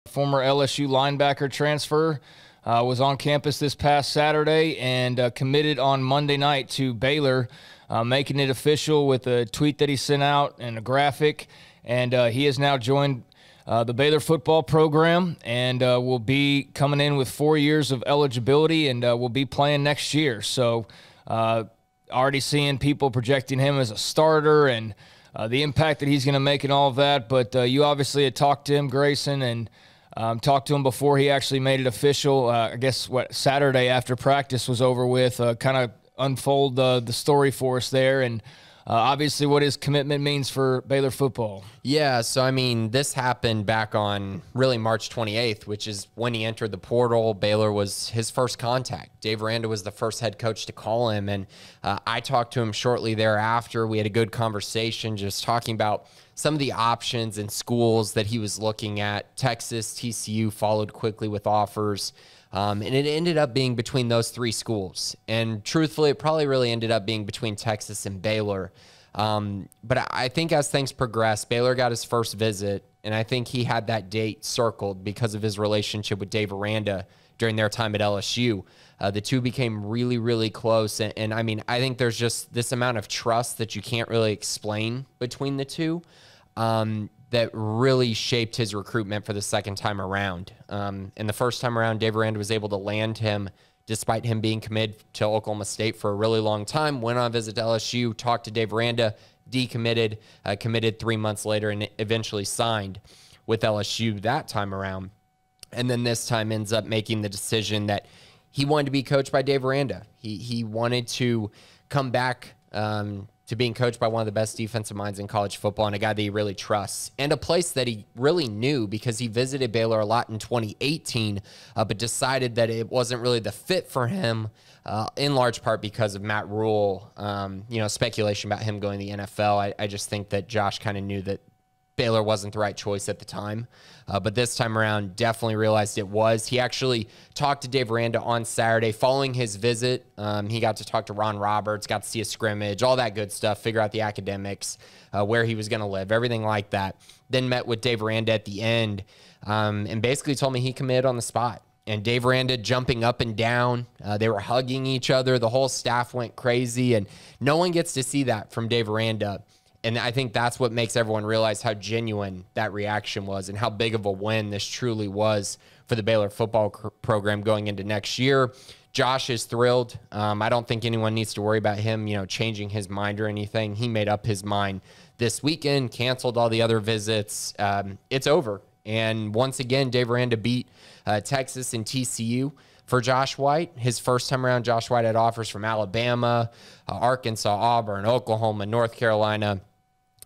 former LSU linebacker transfer, was on campus this past Saturday and committed on Monday night to Baylor, making it official with a tweet that he sent out and a graphic. And he has now joined the Baylor football program and will be coming in with 4 years of eligibility and will be playing next year. So already seeing people projecting him as a starter and the impact that he's going to make and all of that. But you obviously had talked to him, Grayson, and talked to him before he actually made it official. I guess Saturday after practice was over with, kind of unfold the story for us there, and obviously what his commitment means for Baylor football. Yeah, so I mean, this happened back on really March 28th, which is when he entered the portal. Baylor was his first contact. Dave Aranda was the first head coach to call him, and I talked to him shortly thereafter. We had a good conversation just talking about some of the options and schools that he was looking at. Texas, TCU followed quickly with offers. And it ended up being between those three schools. And truthfully, it probably really ended up being between Texas and Baylor. But I think as things progressed, Baylor got his first visit, and I think he had that date circled because of his relationship with Dave Aranda during their time at LSU. The two became really, really close. And I mean, I think there's just this amount of trust that you can't really explain between the two. That really shaped his recruitment for the second time around. And the first time around, Dave Aranda was able to land him despite him being committed to Oklahoma State for a really long time. Went on a visit to LSU, talked to Dave Aranda, decommitted, committed 3 months later, and eventually signed with LSU that time around. And then this time ends up making the decision that he wanted to be coached by Dave Aranda. He wanted to come back to being coached by one of the best defensive minds in college football and a guy that he really trusts, and a place that he really knew because he visited Baylor a lot in 2018, but decided that it wasn't really the fit for him, in large part because of Matt Rule. Speculation about him going to the NFL. I just think that Josh kind of knew that Baylor wasn't the right choice at the time. But this time around, definitely realized it was. He actually talked to Dave Aranda on Saturday following his visit. He got to talk to Ron Roberts, got to see a scrimmage, all that good stuff, figure out the academics, where he was going to live, everything like that. Then met with Dave Aranda at the end and basically told me he committed on the spot. And Dave Aranda jumping up and down. They were hugging each other. The whole staff went crazy, and no one gets to see that from Dave Aranda. And I think that's what makes everyone realize how genuine that reaction was and how big of a win this truly was for the Baylor football program going into next year. Josh is thrilled. I don't think anyone needs to worry about him, changing his mind or anything. He made up his mind this weekend, canceled all the other visits. It's over. And once again, Dave Aranda beat Texas and TCU. For Josh White, his first time around, Josh White had offers from Alabama, Arkansas, Auburn, Oklahoma, North Carolina.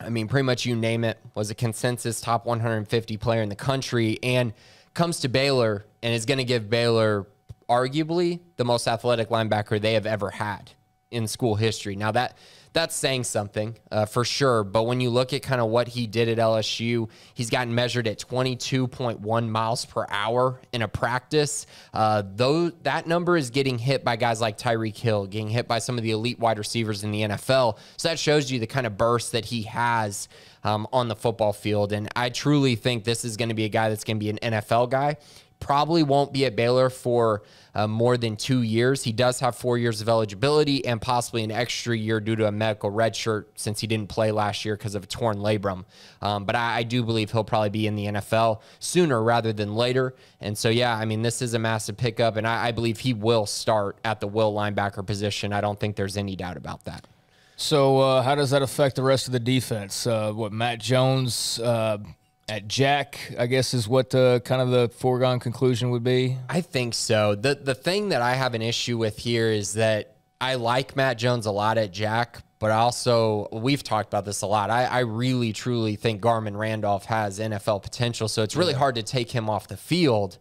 I mean, pretty much you name it, was a consensus top 150 player in the country, and comes to Baylor and is going to give Baylor arguably the most athletic linebacker they have ever had in school history. Now, that's saying something for sure, but when you look at kind of what he did at LSU, he's gotten measured at 22.1 miles per hour in a practice. Though that number is getting hit by guys like Tyreek Hill, getting hit by some of the elite wide receivers in the NFL. So that shows you the kind of burst that he has on the football field. And I truly think this is going to be a guy that's going to be an NFL guy. Probably won't be at Baylor for more than 2 years. He does have 4 years of eligibility and possibly an extra year due to a medical red shirt since he didn't play last year because of a torn labrum. But I do believe he'll probably be in the NFL sooner rather than later. And so, yeah, I mean, this is a massive pickup, and I believe he will start at the will linebacker position. I don't think there's any doubt about that. So how does that affect the rest of the defense? Matt Jones at Jack, I guess, is what kind of the foregone conclusion would be? I think so. The thing that I have an issue with here is that I like Matt Jones a lot at Jack, but also, we've talked about this a lot. I really, truly think Garmin Randolph has NFL potential, so it's really hard to take him off the field.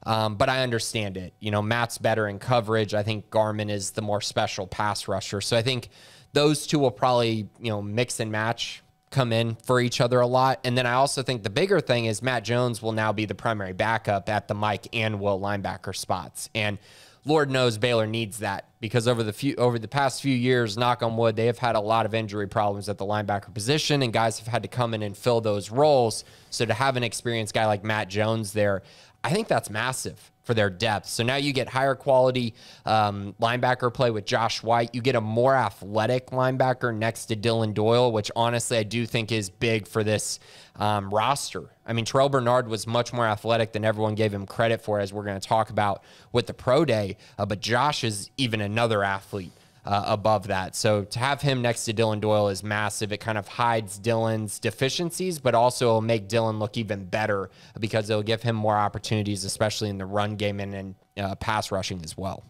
But I understand it. Matt's better in coverage. I think Garmin is the more special pass rusher. So I think those two will probably, mix and match, come in for each other a lot. And then I also think the bigger thing is Matt Jones will now be the primary backup at the Mike and Will linebacker spots. And Lord knows Baylor needs that because over the past few years, knock on wood, they have had a lot of injury problems at the linebacker position, and guys have had to come in and fill those roles. So to have an experienced guy like Matt Jones there, I think that's massive for their depth. So now you get higher quality linebacker play with Josh White. You get a more athletic linebacker next to Dylan Doyle, which honestly I do think is big for this roster. I mean, Terrell Bernard was much more athletic than everyone gave him credit for, as we're going to talk about with the pro day. But Josh is even another athlete above that. So to have him next to Dylan Doyle is massive. It kind of hides Dylan's deficiencies, but also will make Dylan look even better because it'll give him more opportunities, especially in the run game and pass rushing as well.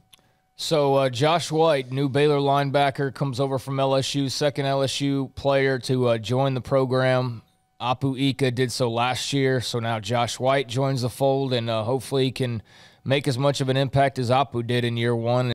So Josh White, new Baylor linebacker, comes over from LSU, second LSU player to join the program. Apu Ika did so last year, so now Josh White joins the fold, and hopefully he can make as much of an impact as Apu did in year one.